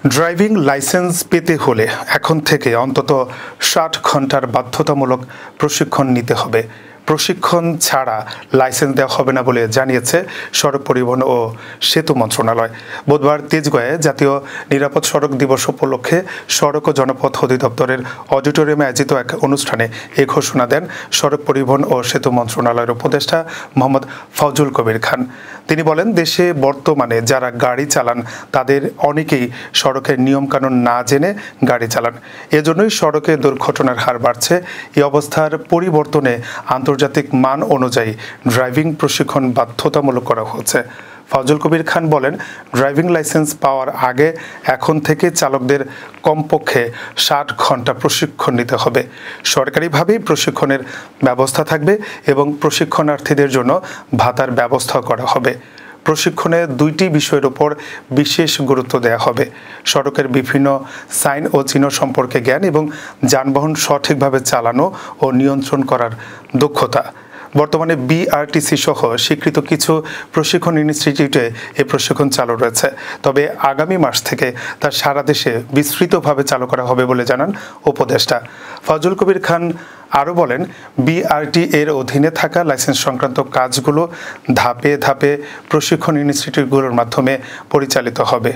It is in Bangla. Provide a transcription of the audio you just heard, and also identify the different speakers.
Speaker 1: ড্রাইভিং লাইসেন্স পেতে হলে এখন থেকে অন্তত ৬০ ঘণ্টার বাধ্যতামূলক প্রশিক্ষণ নিতে হবে। প্রশিক্ষণ ছাড়া লাইসেন্স দেওয়া হবে না বলে জানিয়েছে সড়ক পরিবহন ও সেতু মন্ত্রণালয়। বুধবার তেজগাঁয়ে জাতীয় নিরাপদ সড়ক দিবস উপলক্ষে সড়ক ও জনপথ অধিদপ্তরের অডিটোরিয়ামে আয়োজিত এক অনুষ্ঠানে এ ঘোষণা দেন সড়ক পরিবহন ও সেতু মন্ত্রণালয়ের উপদেষ্টা মোহাম্মদ ফজল কবির খান। তিনি বলেন, দেশে বর্তমানে যারা গাড়ি চালান তাদের অনেকেই সড়কের নিয়মকানুন না জেনে গাড়ি চালান। এজন্যই সড়কে দুর্ঘটনার হার বাড়ছে। এই অবস্থার পরিবর্তনে আন্তর্জাতিক মান অনুযায়ী ড্রাইভিং প্রশিক্ষণ বাধ্যতামূলক করা হচ্ছে। ফজল কবির খান বলেন, ড্রাইভিং লাইসেন্স পাওয়ার আগে এখন থেকে চালকদের কমপক্ষে ৬০ ঘণ্টা প্রশিক্ষণ নিতে হবে। সরকারিভাবেই প্রশিক্ষণের ব্যবস্থা থাকবে এবং প্রশিক্ষণার্থীদের জন্য ভাতার ব্যবস্থা করা হবে। প্রশিক্ষণে ২টি বিষয়ের উপর বিশেষ গুরুত্ব দেওয়া হবে: সড়কের বিভিন্ন সাইন ও চিহ্ন সম্পর্কে জ্ঞান এবং যানবাহন সঠিকভাবে চালানো ও নিয়ন্ত্রণ করার দক্ষতা। বর্তমানে বিআরটিসি সহ স্বীকৃত কিছু প্রশিক্ষণ ইনস্টিটিউটে এই প্রশিক্ষণ চালু রয়েছে, তবে আগামী মাস থেকে তা সারা দেশে বিস্তৃতভাবে চালু করা হবে বলে জানান উপদেষ্টা। ফজল কবির খান আরও বলেন, বিআরটি এর অধীনে থাকা লাইসেন্স সংক্রান্ত কাজগুলো ধাপে ধাপে প্রশিক্ষণ ইনস্টিটিউটগুলোর মাধ্যমে পরিচালিত হবে।